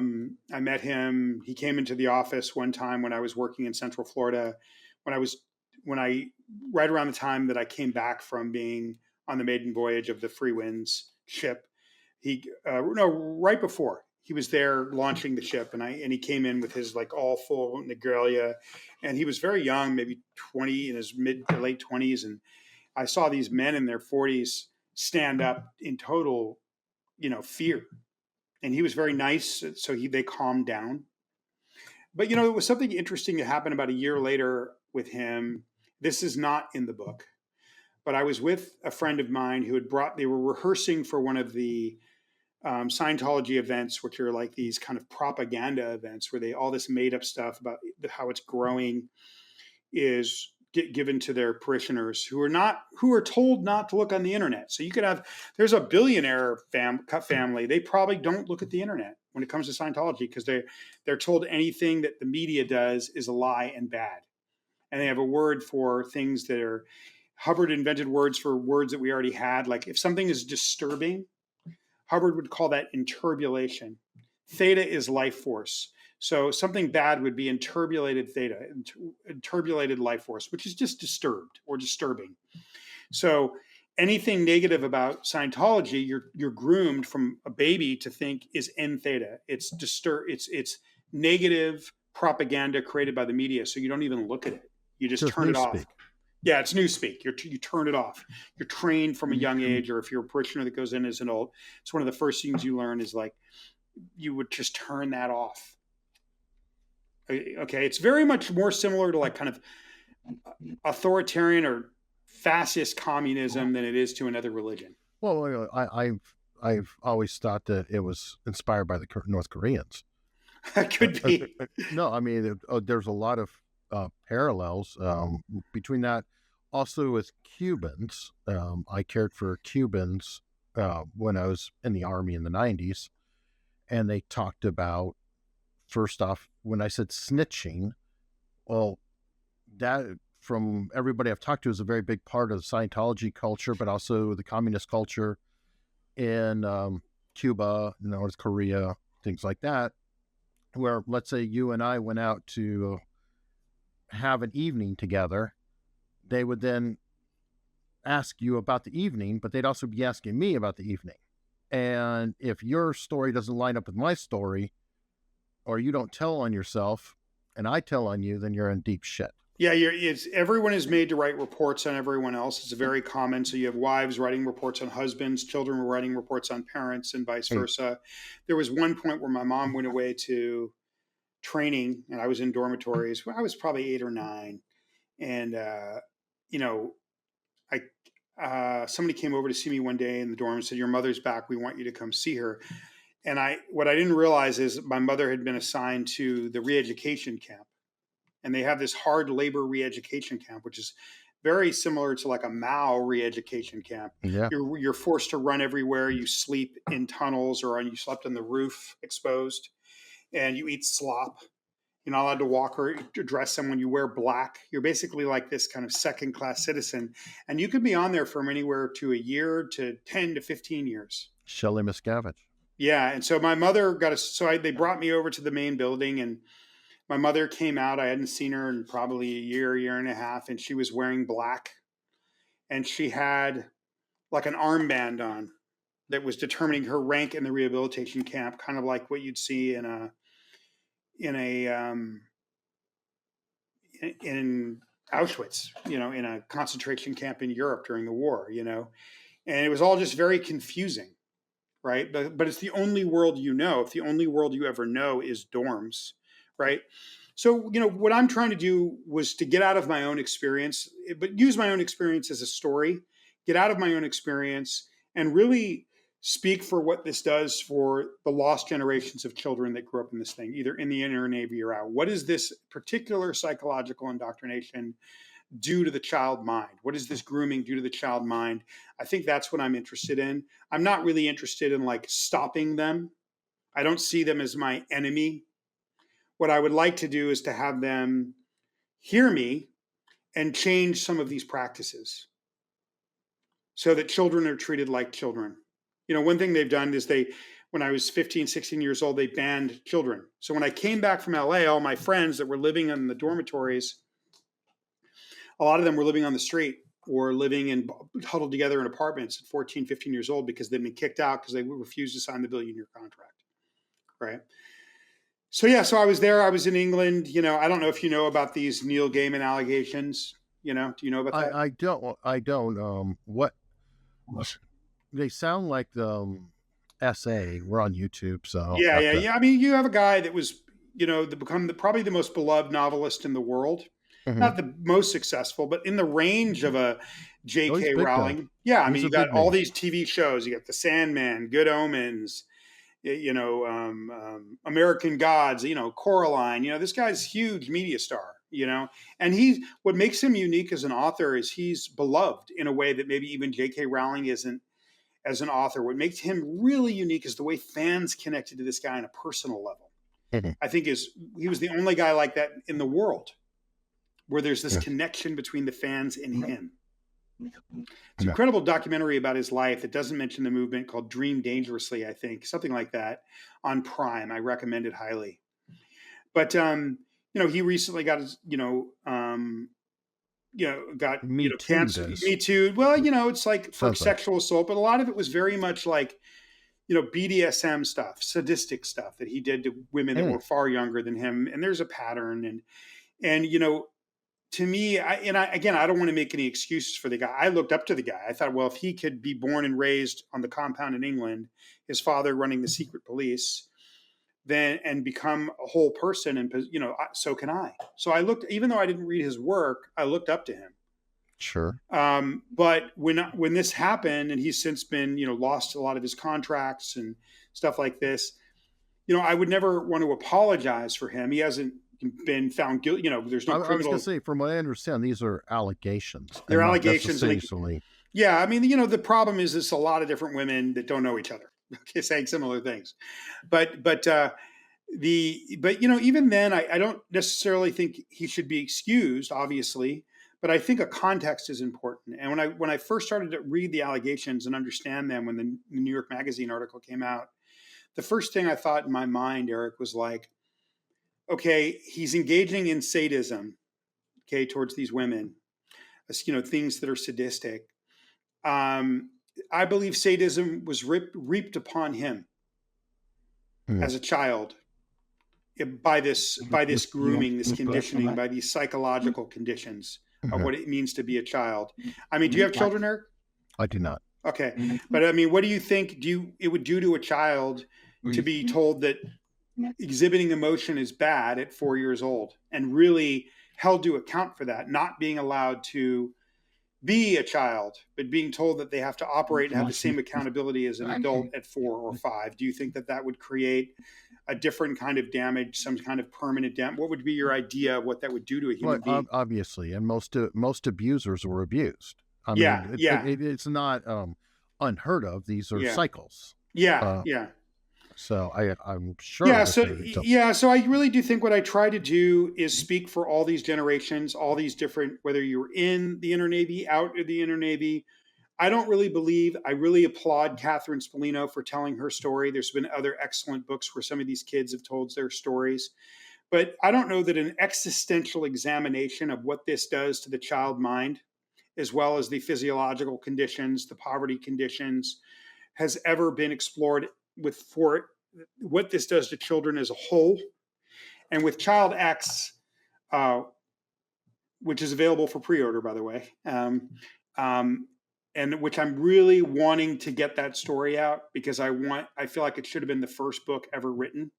met him. He came into the office one time when I was working in Central Florida, when I was when I right around the time that I came back from being on the maiden voyage of the Free Winds ship. He no right before he was there launching the ship, and he came in with his like all full regalia, and he was very young, maybe 20, in his mid to late 20s, and I saw these men in their 40s stand up in total, fear. And he was very nice, so they calmed down. But it was something interesting that happened about a year later with him. This is not in the book, but I was with a friend of mine who had brought. They were rehearsing for one of the Scientology events, which are like these kind of propaganda events where all this made up stuff about how it's growing is given to their parishioners who are told not to look on the internet. So there's a billionaire family. They probably don't look at the internet when it comes to Scientology because they're told anything that the media does is a lie and bad. And they have a word for things that are, Hubbard invented words for words that we already had. Like if something is disturbing, Hubbard would call that interbulation. Theta is life force. So something bad would be interbulated theta, interbulated life force, which is just disturbed or disturbing. So anything negative about Scientology, you're groomed from a baby to think is N theta. It's negative propaganda created by the media. So you don't even look at it. You just Just turn it off. newspeak. Yeah, it's newspeak. You turn it off. You're trained from a young age, or if you're a parishioner that goes in as an old, it's one of the first things you learn is like you would just turn that off. Okay, it's very much more similar to like kind of authoritarian or fascist communism than it is to another religion. Well, I've always thought that it was inspired by the North Koreans. It could be. No, I mean there's a lot of parallels between that. Also with Cubans, I cared for Cubans when I was in the Army in the 90s, and they talked about, first off, when I said snitching, well, that from everybody I've talked to is a very big part of the Scientology culture, but also the communist culture in Cuba, North Korea, things like that, where let's say you and I went out to have an evening together, they would then ask you about the evening, but they'd also be asking me about the evening. And if your story doesn't line up with my story, or you don't tell on yourself and I tell on you, then you're in deep shit. Yeah, everyone is made to write reports on everyone else. It's very common. So you have wives writing reports on husbands, children were writing reports on parents, and vice versa. There was one point where my mom went away to training, and I was in dormitories. Well, I was probably 8 or 9, and somebody came over to see me one day in the dorm and said, "Your mother's back. We want you to come see her." And what I didn't realize is my mother had been assigned to the re-education camp. And they have this hard labor re-education camp, which is very similar to like a Mao re-education camp. Yeah. You're forced to run everywhere. You sleep in tunnels, or you slept on the roof exposed, and you eat slop. You're not allowed to walk or dress someone. You wear black. You're basically like this kind of second-class citizen. And you could be on there from anywhere to a year to 10 to 15 years. Shelley Miscavige. Yeah. And so my mother they brought me over to the main building, and my mother came out. I hadn't seen her in probably a year and a half, and she was wearing black, and she had like an armband on, that was determining her rank in the rehabilitation camp, kind of like what you'd see in a in Auschwitz, in a concentration camp in Europe during the war, and it was all just very confusing, right? But it's the only world you know. If the only world you ever know is dorms, right? So, what I'm trying to do was to get out of my own experience, but use my own experience as a story, get out of my own experience, and really speak for what this does for the lost generations of children that grew up in this thing, either in the inner navy or out. What does this particular psychological indoctrination do to the child mind? What does this grooming do to the child mind? I think that's what I'm interested in. I'm not really interested in like stopping them. I don't see them as my enemy. What I would like to do is to have them hear me and change some of these practices so that children are treated like children. One thing they've done is when I was 15, 16 years old, they banned children. So when I came back from LA, all my friends that were living in the dormitories, a lot of them were living on the street or living in huddled together in apartments at 14, 15 years old because they'd been kicked out because they refused to sign the billion-year contract, right? So yeah, so I was there. I was in England. I don't know if you know about these Neil Gaiman allegations. Do you know about that? I don't. I don't. What they sound like the essay. We're on YouTube, so I'll Yeah, have yeah, to. yeah. I mean, you have a guy that was, probably the most beloved novelist in the world. Mhm. Not the most successful, but in the range of a Oh, he's J.K. big time. Rowling. Yeah, I mean, He's you a got big all name. these TV shows. You got The Sandman, Good Omens, American Gods, Coraline. This guy's a huge media star. And what makes him unique as an author is he's beloved in a way that maybe even J.K. Rowling isn't as an author. What makes him really unique is the way fans connected to this guy on a personal level. Mhm. I think he was the only guy like that in the world where there's this Yeah. connection between the fans and him. It's an Yeah. incredible documentary about his life that doesn't mention the movement called Dream Dangerously, I think, something like that, on Prime. I recommend it highly. But he recently got his, got Me too. cancer. Does Me too. Well, it's like for sounds like sexual assault, but a lot of it was very much like BDSM stuff, sadistic stuff that he did to women that mm, were far younger than him. And there's a pattern, and to me, again, I don't want to make any excuses for the guy. I looked up to the guy. I thought, well, if he could be born and raised on the compound in England, his father running the secret police, then and become a whole person, and so can I. So I looked, even though I didn't read his work, I looked up to him. sure. But when this happened, and he's since been lost a lot of his contracts and stuff like this, I would never want to apologize for him. He hasn't been found guilty. There's no I was going criminal. to say, from what I understand, these are allegations There and are not allegations, and necessarily. yeah, I mean, the problem is it's a lot of different women that don't know each other, okay, saying similar things. But even then, I don't necessarily think he should be excused, obviously. But I think a context is important. And when I first started to read the allegations and understand them, when the New York Magazine article came out, the first thing I thought in my mind, Eric, was like, okay, he's engaging in sadism, okay, towards these women, things that are sadistic. Um, I believe sadism was reaped upon him Mm. as a child by this grooming, this conditioning, by these psychological conditions of Mhm. what it means to be a child. I mean, do you have children, Eric? I do not. Okay, but I mean, what do you think? It would do to a child to be told that exhibiting emotion is bad at 4 years old, and really held to account for that, not being allowed to be a child, but being told that they have to operate and have the same accountability as an adult at 4 or 5? Do you think that would create a different kind of damage, some kind of permanent damage? What would be your idea of what that would do to a human Well, being? obviously, and most abusers were abused. I Yeah, mean, yeah, it's not unheard of. These are yeah, cycles. yeah, Uh, yeah. so I'm sure Yeah, that so they don't. yeah, so I really do think what I try to do is speak for all these generations, all these different, whether you're in the inner navy, out of the inner navy. I don't really believe, I really applaud Catherine Spallino for telling her story. There's been other excellent books where some of these kids have told their stories. But I don't know that an existential examination of what this does to the child mind, as well as the physiological conditions, the poverty conditions, has ever been explored for what this does to children as a whole. And with Child X, uh, which is available for pre-order, by the way, um, and which I'm really wanting to get that story out because I feel like it should have been the first book ever written.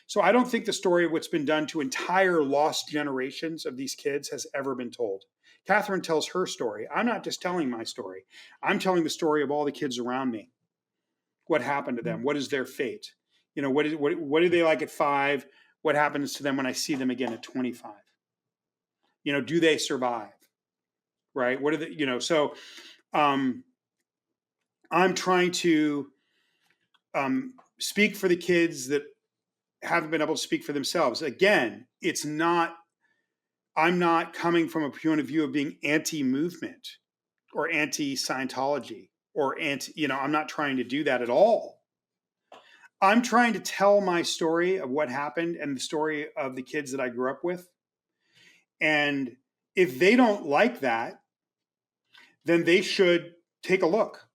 So I don't think the story of what's been done to entire lost generations of these kids has ever been told. Catherine tells her story. I'm not just telling my story. I'm telling the story of all the kids around me. What happened to them? What is their fate? What are they like at 5? What happens to them when I see them again at 25? Do they survive? Right? What are the, so um, I'm trying to speak for the kids that haven't been able to speak for themselves. Again, I'm not coming from a point of view of being anti-movement or anti-Scientology or I'm not trying to do that at all. I'm trying to tell my story of what happened and the story of the kids that I grew up with. And if they don't like that, then they should take a look.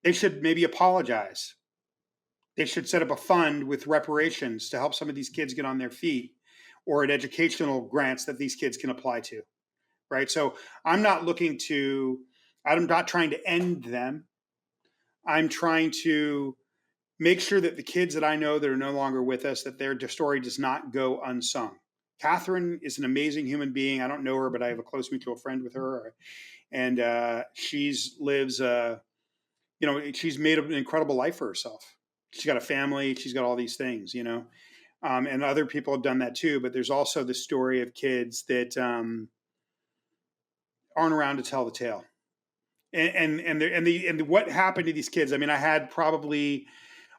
They should maybe apologize. They should set up a fund with reparations to help some of these kids get on their feet, or an educational grants that these kids can apply to. Right. So I'm not trying to end them. I'm trying to make sure that the kids that I know that are no longer with us, that their story does not go unsung. Catherine is an amazing human being. I don't know her, but I have a close mutual friend with her. And she's made an incredible life for herself. She's got a family. She's got all these things, and other people have done that too. But there's also the story of kids that aren't around to tell the tale. And what happened to these kids? I mean, I had probably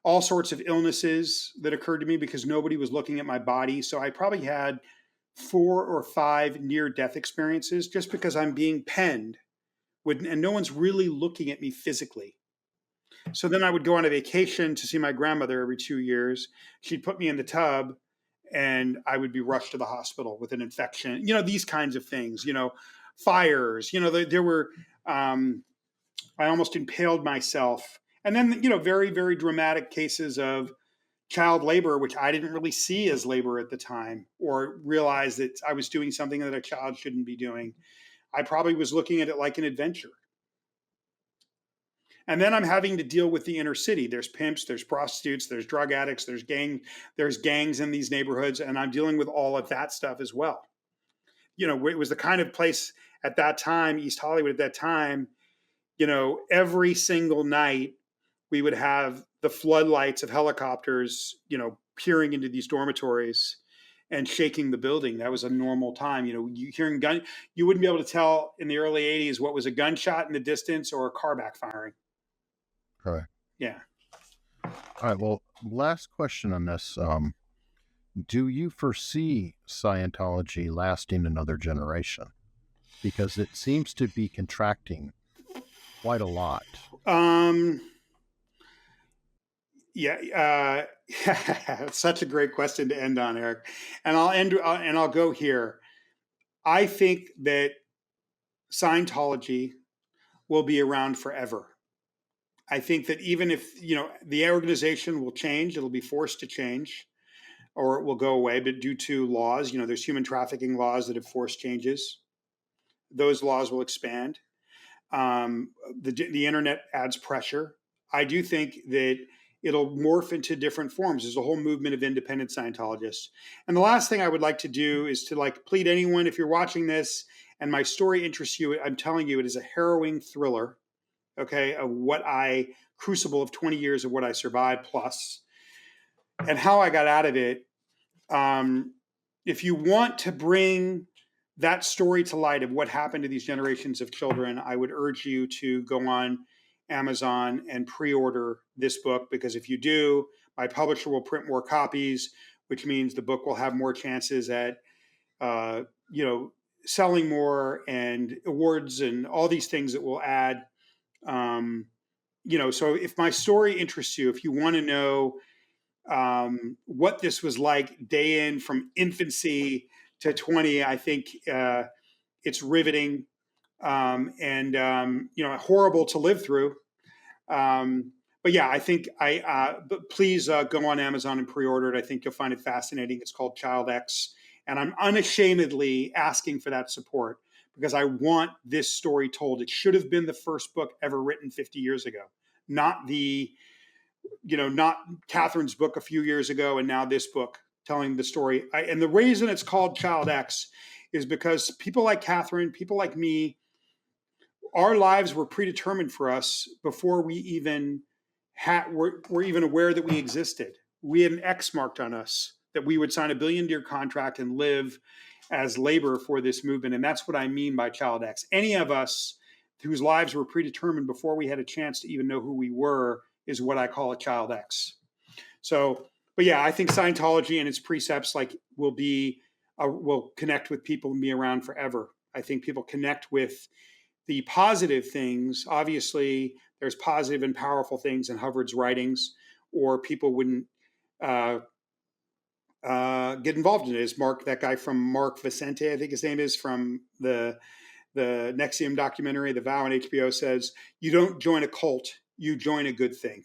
all sorts of illnesses that occurred to me because nobody was looking at my body. So I probably had 4 or 5 near-death experiences just because I'm being penned and no one's really looking at me physically. So then I would go on a vacation to see my grandmother every 2 years. She'd put me in the tub and I would be rushed to the hospital with an infection, these kinds of things, fires, there were, I almost impaled myself. And then, very, very dramatic cases of child labor, which I didn't really see as labor at the time or realize that I was doing something that a child shouldn't be doing. I probably was looking at it like an adventure. And then I'm having to deal with the inner city. There's pimps, there's prostitutes, there's drug addicts, there's gangs in these neighborhoods. And I'm dealing with all of that stuff as well. It was the kind of place at that time, East Hollywood at that time, every single night we would have the floodlights of helicopters, peering into these dormitories and shaking the building. That was a normal time. You hearing you wouldn't be able to tell in the early 80s what was a gunshot in the distance or a car backfiring. Correct. Yeah. All right. Well, last question on this. Do you foresee Scientology lasting another generation? Because it seems to be contracting quite a lot. Yeah, such a great question to end on, Eric. And I'll go here. I think that Scientology will be around forever. I think that even if, the organization will change, it'll be forced to change or it will go away, but due to laws, there's human trafficking laws that have forced changes. Those laws will expand. The internet adds pressure. I do think that it'll morph into different forms. There's a whole movement of independent Scientologists. And the last thing I would like to do is to plead anyone, if you're watching this and my story interests you, I'm telling you, it is a harrowing thriller, okay, of crucible of 20 years of what I survived plus, and how I got out of it. If you want to bring that story to light of what happened to these generations of children, I would urge you to go on Amazon and pre-order this book, because if you do, my publisher will print more copies, which means the book will have more chances at, selling more and awards and all these things that will add. So if my story interests you, if you want to know what this was like day in from infancy to 20, I think it's riveting and horrible to live through. but yeah, I think but please go on Amazon and pre-order it. I think you'll find it fascinating. It's called Child X, and I'm unashamedly asking for that support because I want this story told. It should have been the first book ever written 50 years ago, not not Catherine's book a few years ago, and now this book telling the story. And the reason it's called Child X is because people like Catherine, people like me, our lives were predetermined for us before we even were even aware that we existed. We had an X marked on us that we would sign a $1 billion contract and live as labor for this movement. And that's what I mean by Child X. Any of us whose lives were predetermined before we had a chance to even know who we were is what I call a Child X. So, but yeah, I think Scientology and its precepts will connect with people and be around forever. I think people connect with the positive things. Obviously, there's positive and powerful things in Hubbard's writings, or people wouldn't get involved in it. Is that guy from Mark Vicente, I think his name is, from the NXIVM documentary, The Vow on HBO, says, you don't join a cult, you join a good thing.